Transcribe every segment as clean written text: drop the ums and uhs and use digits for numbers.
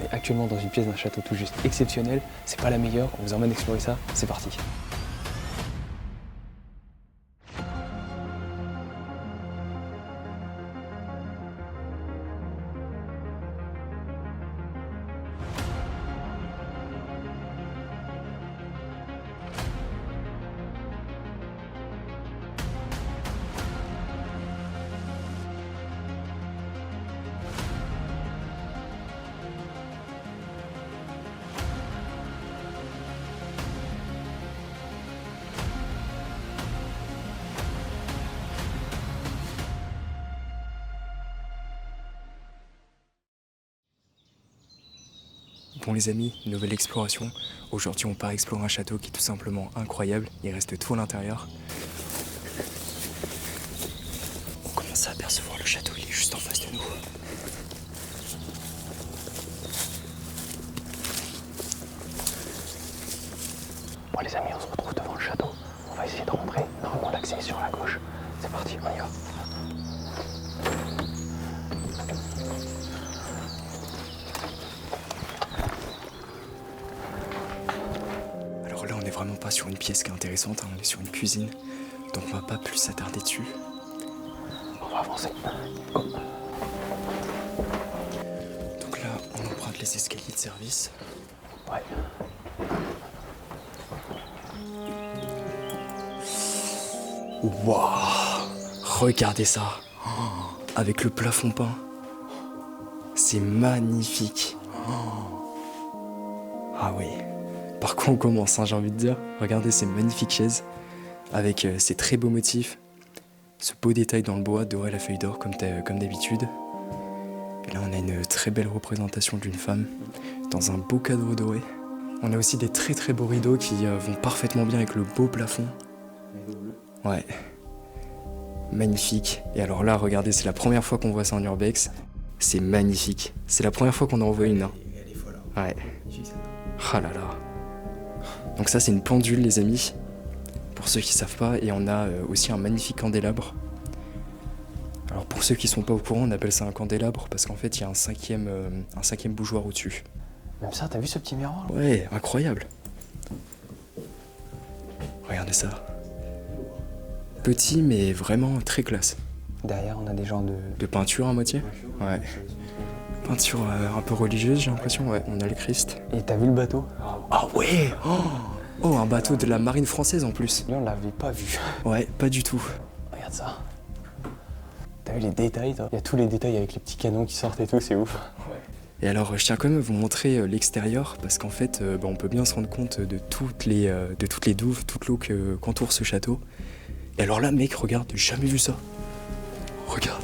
est actuellement dans une pièce d'un château tout juste exceptionnel. C'est pas la meilleure, on vous emmène explorer ça, c'est parti. Bon les amis, nouvelle exploration. Aujourd'hui on part explorer un château qui est tout simplement incroyable. Il reste tout à l'intérieur. On commence à apercevoir le château, il est juste en face de nous. Bon les amis, on se retrouve devant le château. On va essayer de rentrer. Normalement l'accès est sur la gauche. C'est parti, on y va. Alors là on n'est vraiment pas sur une pièce qui est intéressante, hein. On est sur une cuisine. Donc on va pas plus s'attarder dessus. On va avancer. Go. Donc là on emprunte les escaliers de service. Ouais. Waouh! Regardez ça! Oh, avec le plafond peint. C'est magnifique. Oh. Ah oui. Par quoi on commence, hein, j'ai envie de dire. Regardez ces magnifiques chaises. Avec ces très beaux motifs. Ce beau détail dans le bois, doré à la feuille d'or, comme d'habitude. Et là on a une très belle représentation d'une femme. Dans un beau cadre doré. On a aussi des très très beaux rideaux qui vont parfaitement bien avec le beau plafond. Ouais. Magnifique. Et alors là, regardez, c'est la première fois qu'on voit ça en urbex. C'est magnifique. C'est la première fois qu'on en revoit une. Hein. Ouais. Ah là là. Donc ça, c'est une pendule, les amis. Pour ceux qui savent pas. Et on a aussi un magnifique candélabre. Alors pour ceux qui sont pas au courant, on appelle ça un candélabre parce qu'en fait, il y a un cinquième bougeoir au-dessus. Même ça, t'as vu ce petit miroir là? Ouais, incroyable. Regardez ça. Petit mais vraiment très classe. Derrière, on a des genres De peinture à moitié. Ouais. Peinture un peu religieuse, j'ai l'impression. Ouais, on a le Christ. Et t'as vu le bateau? Ah ouais. Oh, un bateau de la marine française en plus. Lui, on l'avait pas vu. Ouais, pas du tout. Regarde ça. T'as vu les détails, toi? Il y a tous les détails avec les petits canons qui sortent et tout, c'est ouf. Et alors, je tiens quand même à vous montrer l'extérieur parce qu'en fait, on peut bien se rendre compte de toutes les douves, toute l'eau qu'entoure ce château. Et alors là, mec, regarde, j'ai jamais vu ça. Regarde.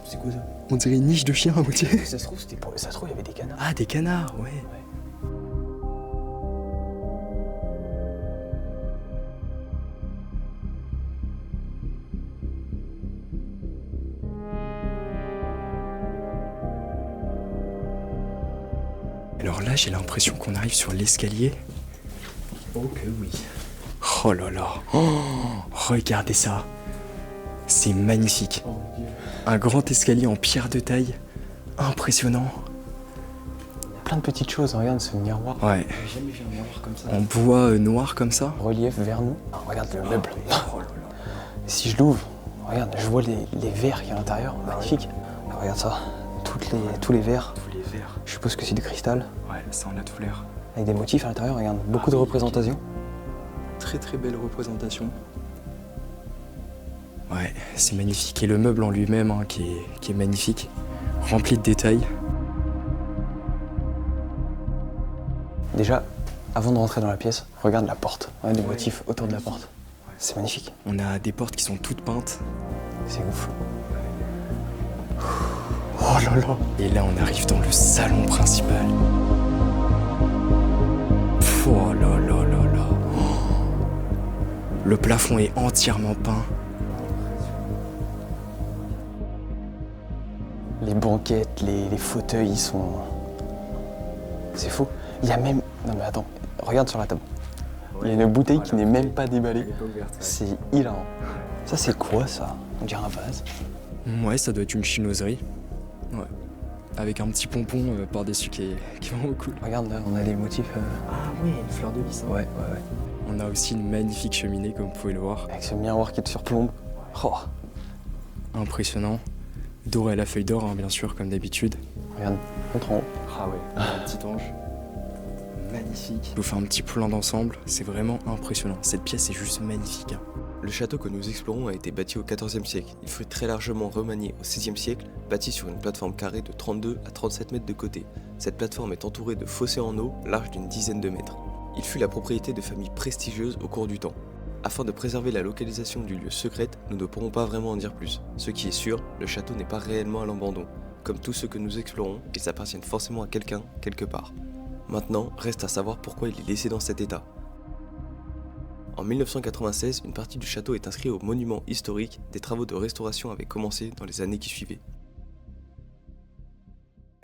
C'est quoi ça? On dirait une niche de chien à moitié. Ça se trouve, il y avait des canards. Ah, des canards, ouais. Alors là, j'ai l'impression qu'on arrive sur l'escalier. Oh que oui. Oh là là. Oh, regardez ça. C'est magnifique. Oh mon Dieu. Un grand escalier en pierre de taille. Impressionnant. Plein de petites choses, regarde ce miroir. Ouais. J'ai jamais vu un miroir comme ça. En bois noir comme ça. Relief vers nous. Ah, regarde le meuble. Oh là là. Si je l'ouvre, regarde, je vois les verres qu'il y a à l'intérieur. Magnifique. Ah, regarde ça. Tous les verres. Tous les verres. Je suppose que c'est du cristal. Ouais, ça en a tout l'air. Avec des motifs à l'intérieur, regarde. Beaucoup de représentations. Très très belle représentation. Ouais, c'est magnifique. Et le meuble en lui-même, hein, qui est magnifique. Rempli de détails. Déjà, avant de rentrer dans la pièce, regarde la porte. Regarde les motifs autour de la porte. C'est magnifique. On a des portes qui sont toutes peintes. C'est ouf. Oh là là. Et là, on arrive dans le salon principal. Oh là là là là. Oh. Le plafond est entièrement peint. Les banquettes, les fauteuils, ils sont... C'est fou. Il y a même... Non mais attends, regarde sur la table. Il y a une bouteille qui n'est même pas déballée. C'est hilarant. Ça c'est quoi ça? On dirait un vase. Ouais, ça doit être une chinoiserie. Ouais. avec un petit pompon par-dessus qui est vraiment cool. Regarde là, on a des motifs. Ah oui, une fleur de lys. Ouais. On a aussi une magnifique cheminée, comme vous pouvez le voir. Avec ce miroir qui te surplombe. Oh. Impressionnant. Doré à la feuille d'or, hein, bien sûr, comme d'habitude. Regarde, montre en haut. Ah ouais, un petit ange. Magnifique. Je vous fais un petit plan d'ensemble, c'est vraiment impressionnant. Cette pièce est juste magnifique. Hein. Le château que nous explorons a été bâti au XIVe siècle. Il fut très largement remanié au XVIe siècle, bâti sur une plateforme carrée de 32 à 37 mètres de côté. Cette plateforme est entourée de fossés en eau, larges d'une dizaine de mètres. Il fut la propriété de familles prestigieuses au cours du temps. Afin de préserver la localisation du lieu secrète, nous ne pourrons pas vraiment en dire plus. Ce qui est sûr, le château n'est pas réellement à l'abandon. Comme tous ceux que nous explorons, ils appartiennent forcément à quelqu'un, quelque part. Maintenant, reste à savoir pourquoi il est laissé dans cet état. En 1996, une partie du château est inscrite au monument historique. Des travaux de restauration avaient commencé dans les années qui suivaient.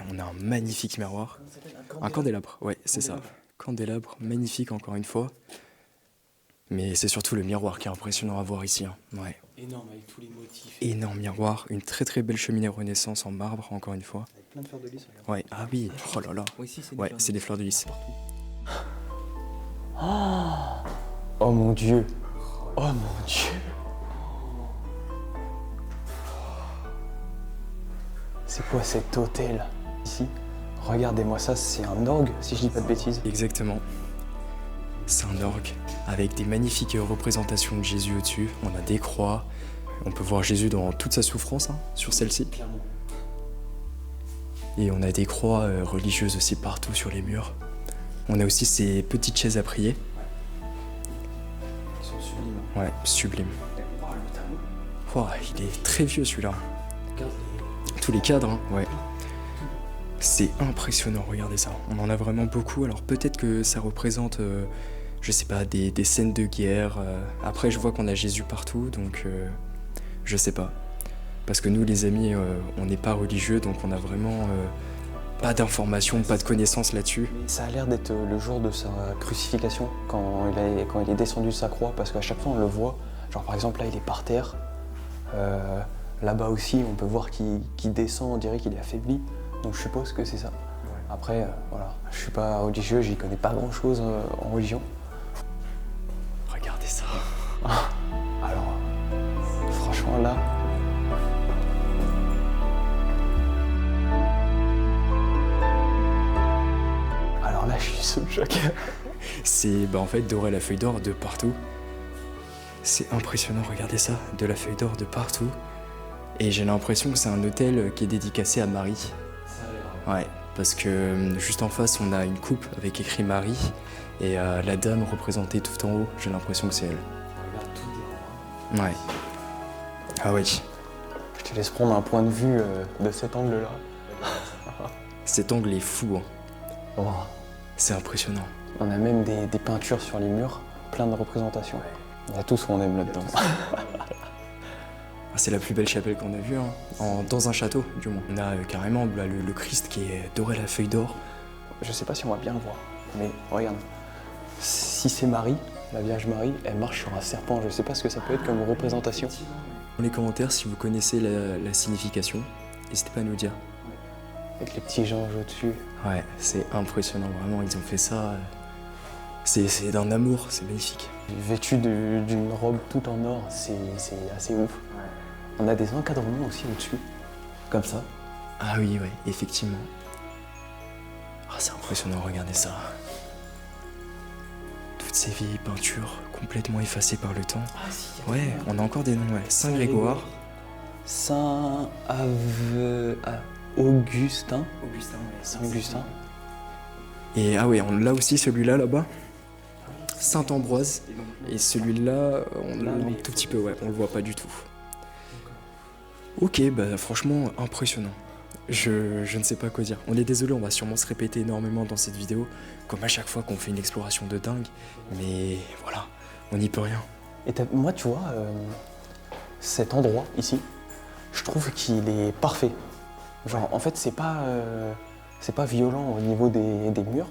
On a un magnifique miroir. Un candélabre, ouais, c'est ça. Candélabre, magnifique encore une fois. Mais c'est surtout le miroir qui est impressionnant à voir ici. Hein. Ouais. Énorme avec tous les motifs. Énorme miroir, une très très belle cheminée Renaissance en marbre, encore une fois. Avec plein de fleurs de lys. Regarde. Ouais, ah oui, oh là là. Ouais, c'est des fleurs de lys. Oh mon Dieu. Oh mon Dieu. C'est quoi cet hôtel ici? Regardez-moi ça, c'est un orgue si je dis pas de bêtises. Exactement. C'est un orgue avec des magnifiques représentations de Jésus au-dessus. On a des croix. On peut voir Jésus dans toute sa souffrance hein, sur celle-ci. Et on a des croix religieuses aussi partout sur les murs. On a aussi ces petites chaises à prier. Ils sont sublimes. Ouais, sublime. Oh, il est très vieux celui-là. Tous les cadres, hein, ouais. C'est impressionnant, regardez ça. On en a vraiment beaucoup. Alors peut-être que ça représente, je sais pas, des scènes de guerre. Après, je vois qu'on a Jésus partout, donc je sais pas. Parce que nous, les amis, on n'est pas religieux, donc on a vraiment pas d'informations, pas de connaissances là-dessus. Ça a l'air d'être le jour de sa crucifixion, quand il est descendu de sa croix, parce qu'à chaque fois on le voit. Genre par exemple là, il est par terre. Là-bas aussi, on peut voir qu'il descend, on dirait qu'il est affaibli. Donc je suppose que c'est ça. Après, voilà, je suis pas religieux, j'y connais pas grand-chose en religion. Regardez ça. Alors, franchement là... Alors là, je suis sous le choc. C'est en fait doré à la feuille d'or de partout. C'est impressionnant, regardez ça, de la feuille d'or de partout. Et j'ai l'impression que c'est un hôtel qui est dédicacé à Marie. Ouais, parce que juste en face, on a une coupe avec écrit Marie. Et la dame représentée tout en haut, j'ai l'impression que c'est elle. Regarde tout des rois. Ouais. Ah oui. Je te laisse prendre un point de vue de cet angle-là. Cet angle est fou. Hein. Oh. C'est impressionnant. On a même des peintures sur les murs, plein de représentations. Il y a tout ce qu'on aime là-dedans. C'est la plus belle chapelle qu'on a vue, hein. Dans un château, du moins. On a carrément là, le Christ qui est doré à la feuille d'or. Je sais pas si on va bien le voir, mais regarde. Si c'est Marie, la Vierge Marie, elle marche sur un serpent. Je sais pas ce que ça peut être comme représentation. Dans les commentaires, si vous connaissez la signification, n'hésitez pas à nous dire. Avec les petits anges au-dessus. Ouais, c'est impressionnant, vraiment, ils ont fait ça. C'est d'un amour, c'est magnifique. Vêtu d'une robe tout en or, c'est assez ouf. On a des encadrements aussi au-dessus, comme ça. Ah oui, ouais, effectivement. Ah, c'est impressionnant, regardez ça. Toutes ces vieilles peintures complètement effacées par le temps. Ouais, on a encore des noms, ouais. Saint Grégoire. Saint Augustin. Saint Augustin. Et ah ouais, on l'a aussi celui-là là-bas. Saint Ambroise. Et celui-là, on l'a un tout petit peu, ouais, on le voit pas du tout. Ok, bah franchement, impressionnant. Je ne sais pas quoi dire. On est désolé, on va sûrement se répéter énormément dans cette vidéo, comme à chaque fois qu'on fait une exploration de dingue. Mais voilà, on n'y peut rien. Et moi, tu vois, cet endroit ici, je trouve qu'il est parfait. Genre, en fait, c'est pas violent au niveau des murs,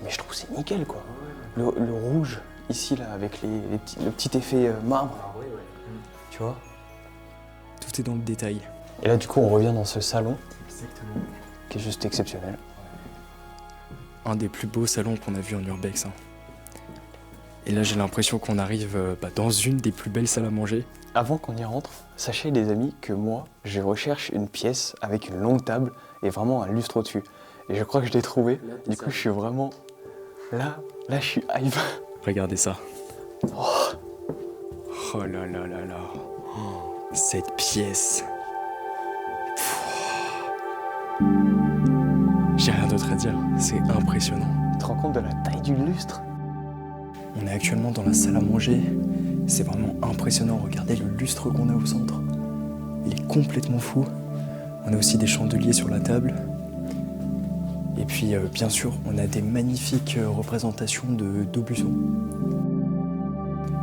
mais je trouve que c'est nickel, quoi. Le rouge, ici, là, avec le petit effet marbre, tu vois. Tout est dans le détail. Et là, du coup, on revient dans ce salon. Exactement. qui est juste exceptionnel. Un des plus beaux salons qu'on a vu en urbex. Hein. Et là, j'ai l'impression qu'on arrive dans une des plus belles salles à manger. Avant qu'on y rentre, sachez les amis que moi, je recherche une pièce avec une longue table et vraiment un lustre au-dessus. Et je crois que je l'ai trouvé. Du coup, je suis vraiment... Là, je suis hype. Regardez ça. Oh là là là là. Oh, cette pièce. J'ai rien d'autre à dire, c'est impressionnant. Tu te rends compte de la taille du lustre? On est actuellement dans la salle à manger. C'est vraiment impressionnant. Regardez le lustre qu'on a au centre. Il est complètement fou. On a aussi des chandeliers sur la table. Et puis, bien sûr, on a des magnifiques représentations d'Aubusson.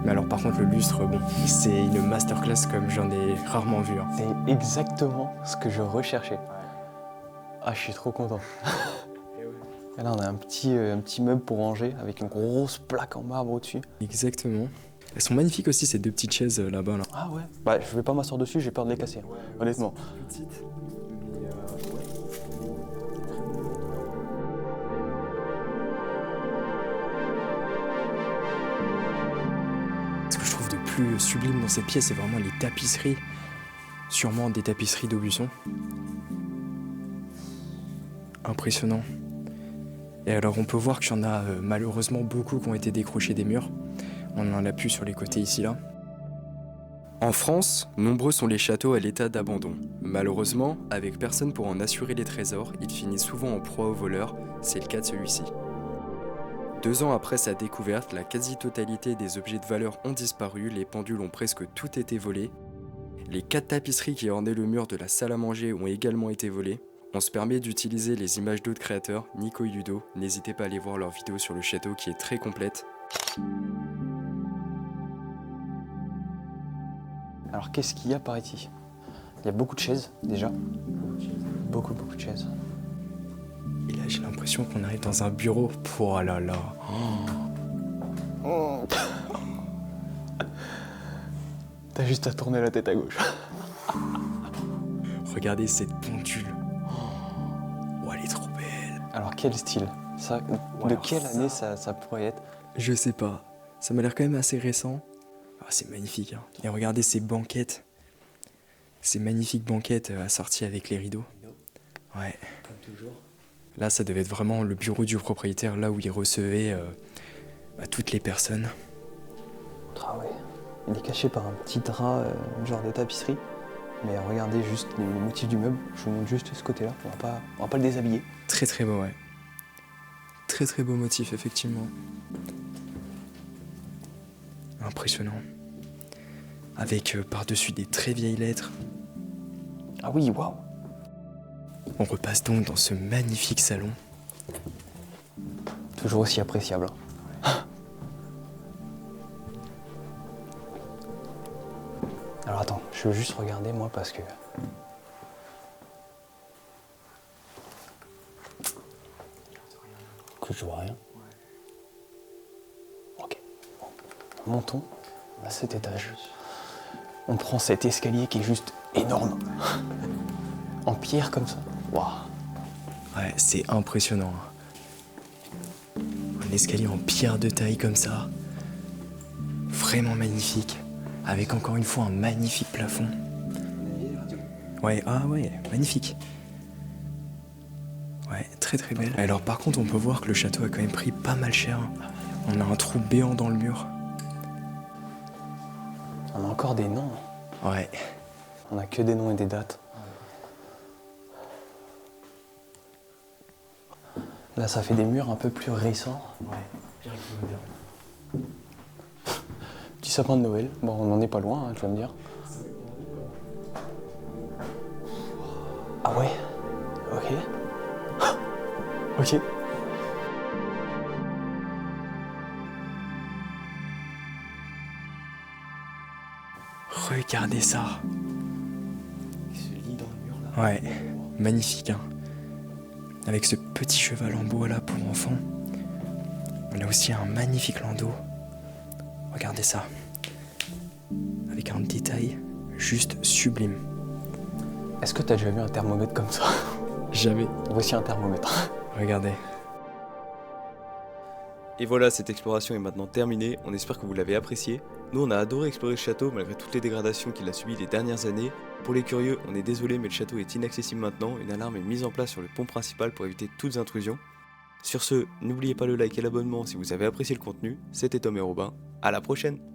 Mais alors, par contre, le lustre, bon, c'est une masterclass comme j'en ai rarement vu. Hein. C'est exactement ce que je recherchais. Ah, je suis trop content. Et là, on a un petit meuble pour ranger avec une grosse plaque en marbre au-dessus. Exactement. Elles sont magnifiques aussi, ces deux petites chaises là-bas. Là. Ah ouais. Bah, je vais pas m'asseoir dessus, j'ai peur de les casser, honnêtement. Petites, Ce que je trouve de plus sublime dans cette pièce, c'est vraiment les tapisseries. Sûrement des tapisseries d'Aubusson. Impressionnant. Et alors on peut voir qu'il y en a malheureusement beaucoup qui ont été décrochés des murs. On en a plus sur les côtés ici là. En France, nombreux sont les châteaux à l'état d'abandon. Malheureusement, avec personne pour en assurer les trésors, ils finissent souvent en proie aux voleurs, c'est le cas de celui-ci. 2 ans après sa découverte, la quasi-totalité des objets de valeur ont disparu, les pendules ont presque toutes été volées. Les 4 tapisseries qui ornaient le mur de la salle à manger ont également été volées. On se permet d'utiliser les images d'autres créateurs, Nico et Ludo. N'hésitez pas à aller voir leur vidéo sur le château qui est très complète. Alors, qu'est-ce qu'il y a par ici? Il y a beaucoup de chaises, déjà. Beaucoup de chaises. Et là, j'ai l'impression qu'on arrive dans un bureau. Oh là là. Oh. T'as juste à tourner la tête à gauche. Regardez cette pendule. Oh, elle est trop belle. Alors, quel style? Ça, de quelle année ça pourrait être? Je sais pas. Ça m'a l'air quand même assez récent. Ah, c'est magnifique. Hein. Et regardez ces banquettes. Ces magnifiques banquettes assorties avec les rideaux. Ouais. Comme toujours. Là, ça devait être vraiment le bureau du propriétaire, là où il recevait toutes les personnes. Ah ouais. Il est caché par un petit drap, genre de tapisserie. Mais regardez juste les motifs du meuble. Je vous montre juste ce côté-là. On va pas le déshabiller. Très très beau, ouais. Très très beau motif, effectivement. Impressionnant. Avec par-dessus des très vieilles lettres. Ah oui, waouh. On repasse donc dans ce magnifique salon. Toujours aussi appréciable. Alors attends, je veux juste regarder moi parce que... Que je vois rien. Ok. Bon. Montons à cet étage. On prend cet escalier qui est juste énorme. En pierre comme ça. Waouh. Ouais, c'est impressionnant. Un escalier en pierre de taille comme ça. Vraiment magnifique. Avec encore une fois un magnifique plafond. Ouais, ah ouais, magnifique. Ouais, très très belle. Alors par contre, on peut voir que le château a quand même pris pas mal cher. On a un trou béant dans le mur. On a encore des noms. Ouais. On a que des noms et des dates. Là, ça fait des murs un peu plus récents. Ouais, bien plus moderne. Petit sapin de Noël. Bon, on n'en est pas loin, hein, tu vas me dire. Ah ouais. Ok. Ok. Regardez ça. Ce lit dans le mur là. Ouais, magnifique, hein. Avec ce petit cheval en bois là pour enfants. On a aussi un magnifique landau. Regardez ça. Avec un détail juste sublime. Est-ce que t'as déjà vu un thermomètre comme ça? Jamais. Voici un thermomètre. Regardez. Et voilà, cette exploration est maintenant terminée, on espère que vous l'avez appréciée. Nous on a adoré explorer ce château malgré toutes les dégradations qu'il a subies les dernières années. Pour les curieux, on est désolé mais le château est inaccessible maintenant, une alarme est mise en place sur le pont principal pour éviter toutes intrusions. Sur ce, n'oubliez pas le like et l'abonnement si vous avez apprécié le contenu, c'était Tom et Robin, à la prochaine!